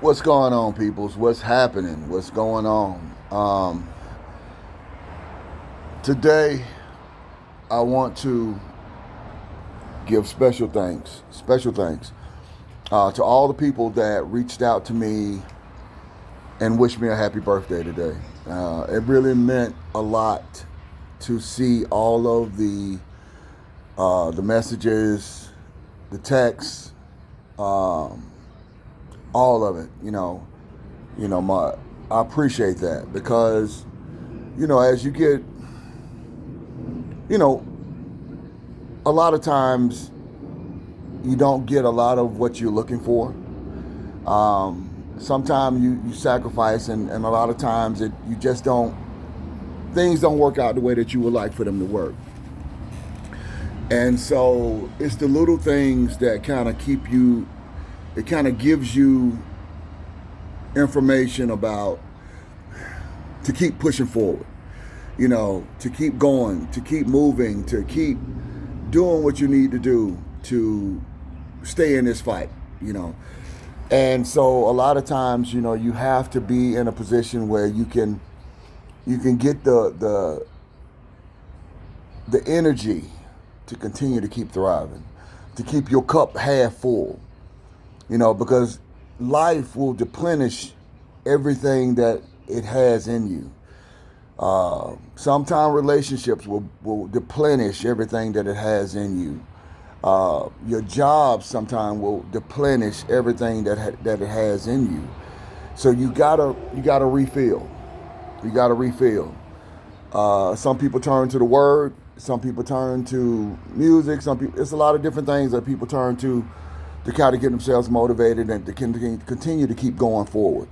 What's going on, peoples? What's happening? What's going on? Today, I want to give special thanks to all the people that reached out to me and wished me a happy birthday today. It really meant a lot to see all of the messages, the texts, all of it. I appreciate that because as you get, you know, a lot of times you don't get a lot of what you're looking for. Sometimes you sacrifice, and a lot of times you just don't, things don't work out the way that you would like for them to work. And so it's the little things that kind of keep you, it kind of gives you information about to keep pushing forward, to keep going, to keep moving, to keep doing what you need to do to stay in this fight. And so a lot of times, you have to be in a position where you can get the energy to continue to keep thriving, to keep your cup half full, because life will deplenish everything that it has in you. Sometimes relationships will deplenish everything that it has in you. Your job sometimes will deplenish everything that it has in you. So you gotta refill. You gotta refill. Some people turn to the word. Some people turn to music. It's a lot of different things that people turn to kind of get themselves motivated and to continue to keep going forward.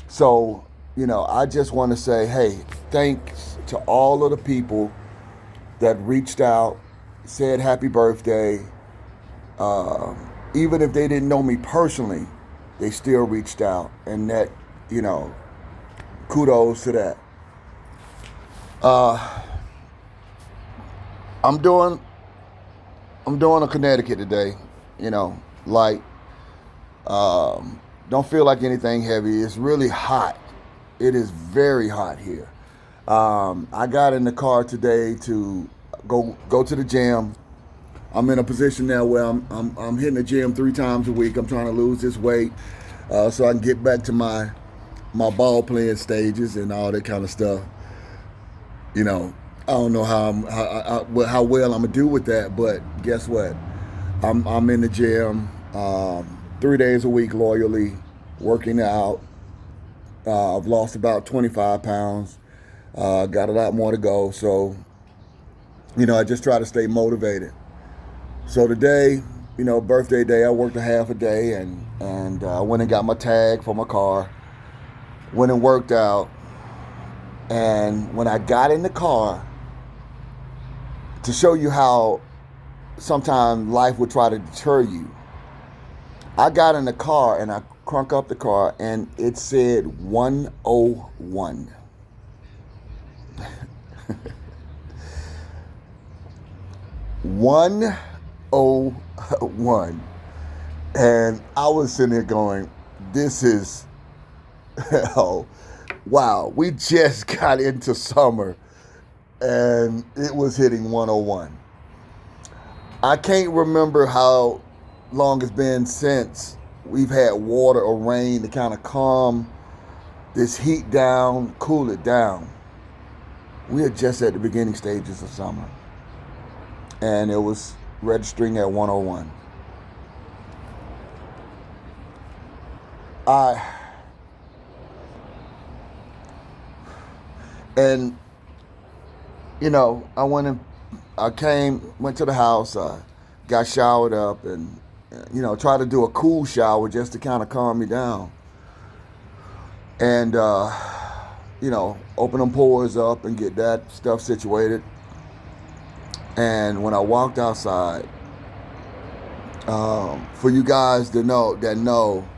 So, I just want to say, hey, thanks to all of the people that reached out, said happy birthday. Even if they didn't know me personally, they still reached out, and that, kudos to that. I'm doing a Connecticut today, like, don't feel like anything heavy. It's really hot. It is very hot here. I got in the car today to go to the gym. I'm in a position now where I'm hitting the gym 3 times a week. I'm trying to lose this weight so I can get back to my ball playing stages and all that kind of stuff. I don't know how well I'm gonna do with that, but guess what? I'm in the gym 3 days a week loyally, working out. I've lost about 25 pounds. Got a lot more to go. So, I just try to stay motivated. So today, birthday day, I worked a half a day and I went and got my tag for my car. Went and worked out. And when I got in the car, to show you how sometimes life will try to deter you, I got in the car and I crunk up the car and it said 101. $101. And I was sitting there going, this is hell. Wow, we just got into summer and it was hitting 101. I can't remember how long it's been since we've had water or rain to kind of calm this heat down, cool it down. We are just at the beginning stages of summer, and it was registering at 101. I went to the house, got showered up, and tried to do a cool shower just to kind of calm me down. And open them pores up and get that stuff situated. And when I walked outside, for you guys that know,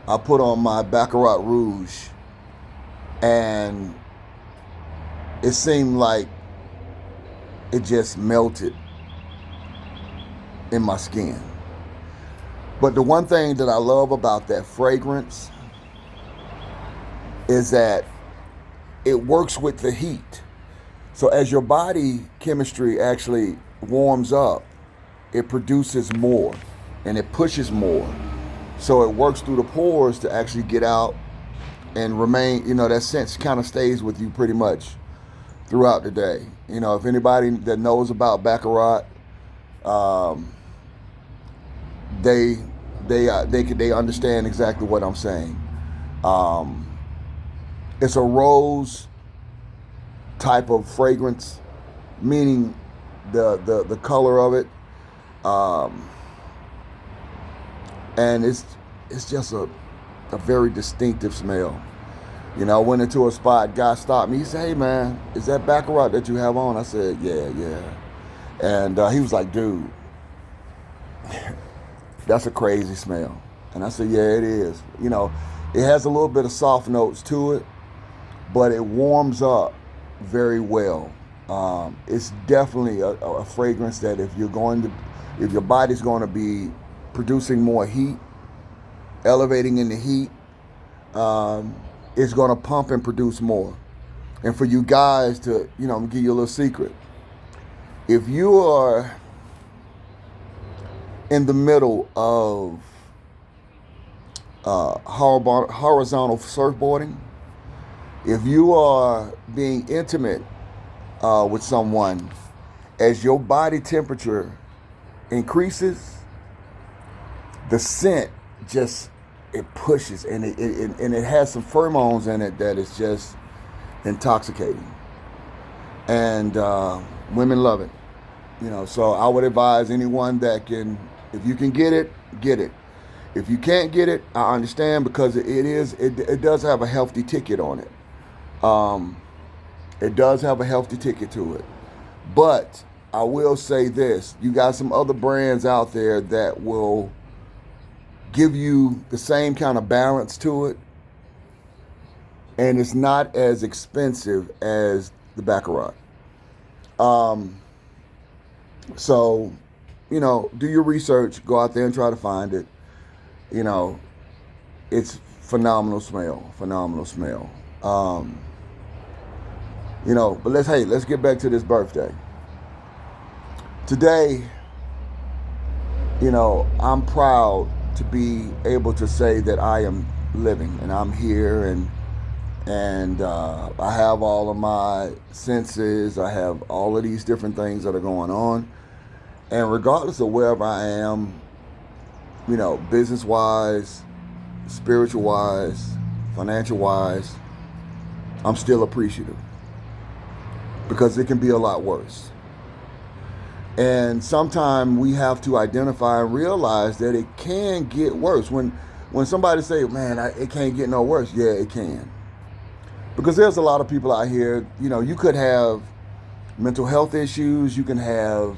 I put on my Baccarat Rouge, and it seemed like it just melted in my skin. But the one thing that I love about that fragrance is that it works with the heat. So as your body chemistry actually warms up, it produces more and it pushes more. So it works through the pores to actually get out and remain, that scent kind of stays with you pretty much throughout the day. If anybody that knows about Baccarat, they understand exactly what I'm saying. It's a rose type of fragrance, meaning the color of it, and it's just a very distinctive smell. I went into a spot, guy stopped me, he said, "Hey man, is that Baccarat that you have on?" I said, yeah. And he was like, "Dude, that's a crazy smell." And I said, "Yeah, it is." It has a little bit of soft notes to it, but it warms up very well. It's definitely a fragrance that if your body's going to be producing more heat, elevating in the heat, it's going to pump and produce more. And for you guys to, I'm gonna give you a little secret. If you are in the middle of horizontal surfboarding, if you are being intimate with someone, as your body temperature increases, the scent just, it pushes, and it has some pheromones in it that is just intoxicating, and women love it. So I would advise anyone that can, if you can get it, get it. If you can't get it, I understand, because it does have a healthy ticket on it. It does have a healthy ticket to it. But I will say this, you got some other brands out there that will give you the same kind of balance to it, and it's not as expensive as the Baccarat. So, do your research, go out there and try to find it. It's phenomenal smell. But let's get back to this birthday. Today, I'm proud to be able to say that I am living and I'm here, and I have all of my senses. I have all of these different things that are going on, and regardless of wherever I am, business wise, spiritual wise, financial wise, I'm still appreciative, because it can be a lot worse. And sometimes we have to identify and realize that it can get worse. When somebody say, "Man, it can't get no worse," yeah, it can. Because there's a lot of people out here, you could have mental health issues, you can have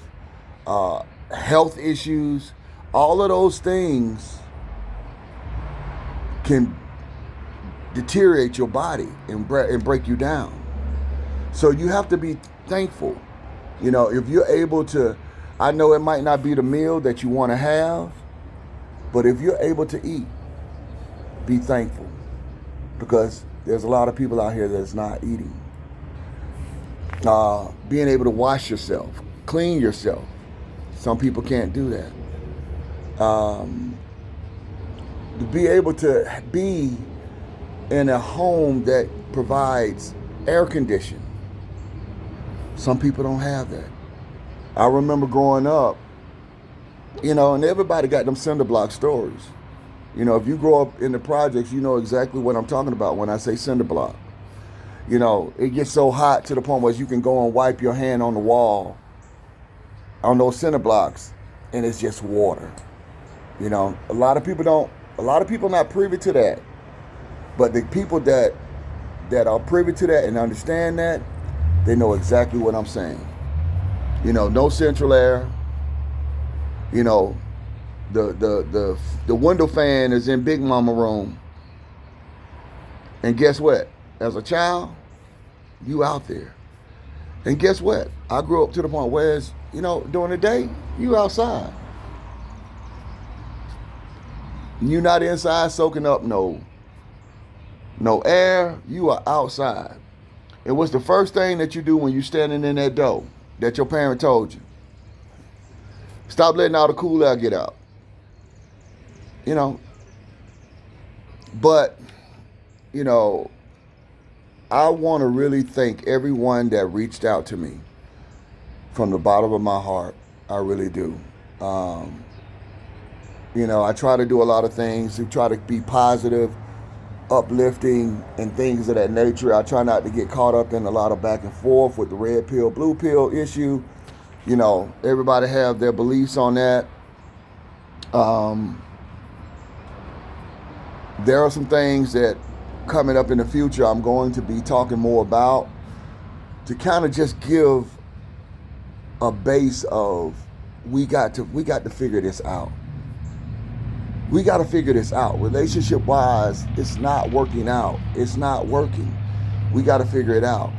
health issues. All of those things can deteriorate your body and break you down. So you have to be thankful. If you're able to, I know it might not be the meal that you want to have, but if you're able to eat, be thankful, because there's a lot of people out here that's not eating. Being able to wash yourself, clean yourself. Some people can't do that. To be able to be in a home that provides air conditioning. Some people don't have that. I remember growing up, and everybody got them cinder block stories. If you grow up in the projects, you know exactly what I'm talking about when I say cinder block. It gets so hot to the point where you can go and wipe your hand on the wall on those cinder blocks, and it's just water. A lot of people not privy to that. But the people that are privy to that and understand that, they know exactly what I'm saying. No central air. The window fan is in Big Mama room. And guess what? As a child, you out there. And guess what? I grew up to the point where, during the day, you outside. You're not inside soaking up no air. You are outside. And what's the first thing that you do when you're standing in that door that your parent told you? Stop letting all the cool air get out. You know, but, you know, I want to really thank everyone that reached out to me from the bottom of my heart. I really do. You know, I try to do a lot of things to try to be positive, uplifting, and things of that nature. I try not to get caught up in a lot of back and forth with the red pill, blue pill issue. You know, everybody have their beliefs on that. There are some things that coming up in the future I'm going to be talking more about to kind of just give a base of we got to figure this out. We got to figure this out. Relationship wise, it's not working out. It's not working. We got to figure it out.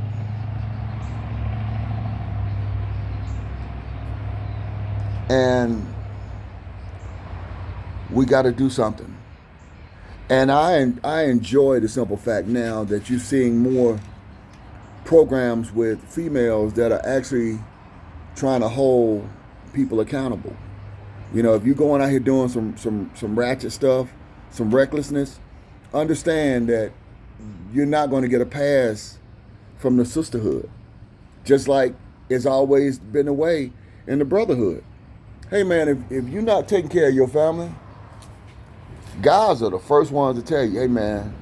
And we got to do something. And I enjoy the simple fact now that you're seeing more programs with females that are actually trying to hold people accountable. You know, if you're going out here doing some ratchet stuff, some recklessness, understand that you're not going to get a pass from the sisterhood. Just like it's always been the way in the brotherhood. Hey man, if you're not taking care of your family, guys are the first ones to tell you, hey man,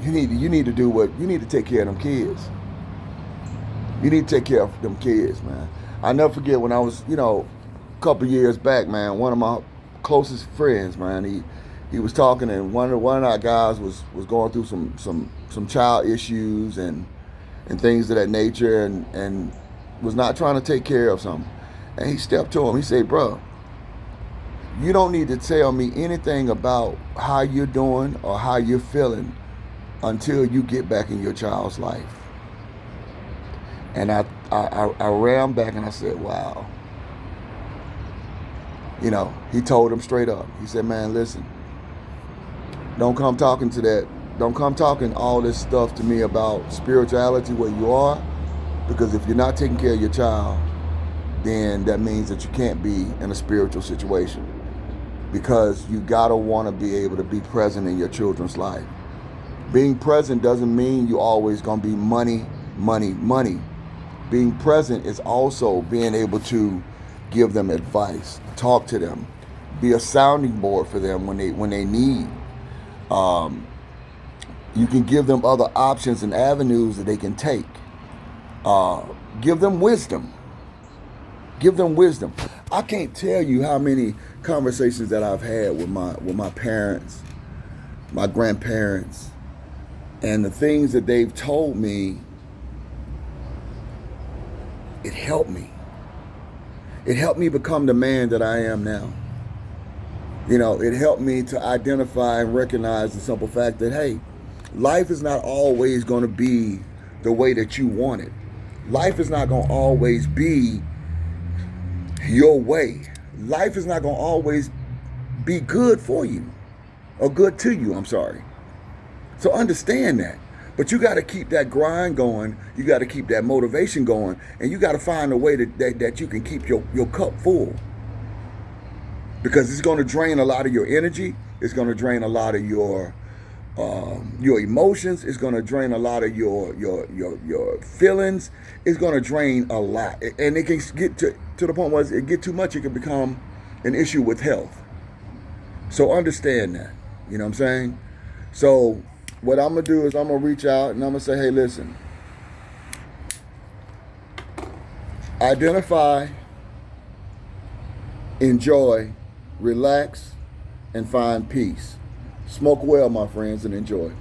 you need to do what you need to take care of them kids. You need to take care of them kids, man. I never forget when I was, you know, a couple of years back, man, one of my closest friends, man, he was talking, and one of our guys was going through some child issues and things of that nature, and was not trying to take care of something. And he stepped to him. He said, bro, you don't need to tell me anything about how you're doing or how you're feeling until you get back in your child's life. And I ran back and I said, wow. You know, he told him straight up. He said, man, listen, don't come talking to that. Don't come talking all this stuff to me about spirituality where you are, because if you're not taking care of your child, then that means that you can't be in a spiritual situation, because you gotta want to be able to be present in your children's life. Being present doesn't mean you always gonna be money. Being present is also being able to give them advice, talk to them, be a sounding board for them when they need. You can give them other options and avenues that they can take. Give them wisdom. Give them wisdom. I can't tell you how many conversations that I've had with my parents, my grandparents, and the things that they've told me. It helped me. It helped me become the man that I am now. You know, it helped me to identify and recognize the simple fact that, hey, life is not always going to be the way that you want it. Life is not going to always be your way. Life is not going to always be good for you, or good to you, I'm sorry. So understand that. But you got to keep that grind going. You got to keep that motivation going. And you got to find a way that you can keep your cup full. Because it's going to drain a lot of your energy. It's going to drain a lot of your emotions. It's going to drain a lot of your feelings. It's going to drain a lot. And it can get to the point where it get too much, it can become an issue with health. So understand that. You know what I'm saying? So what I'm going to do is I'm going to reach out and I'm going to say, hey, listen. Identify, enjoy, relax, and find peace. Smoke well, my friends, and enjoy.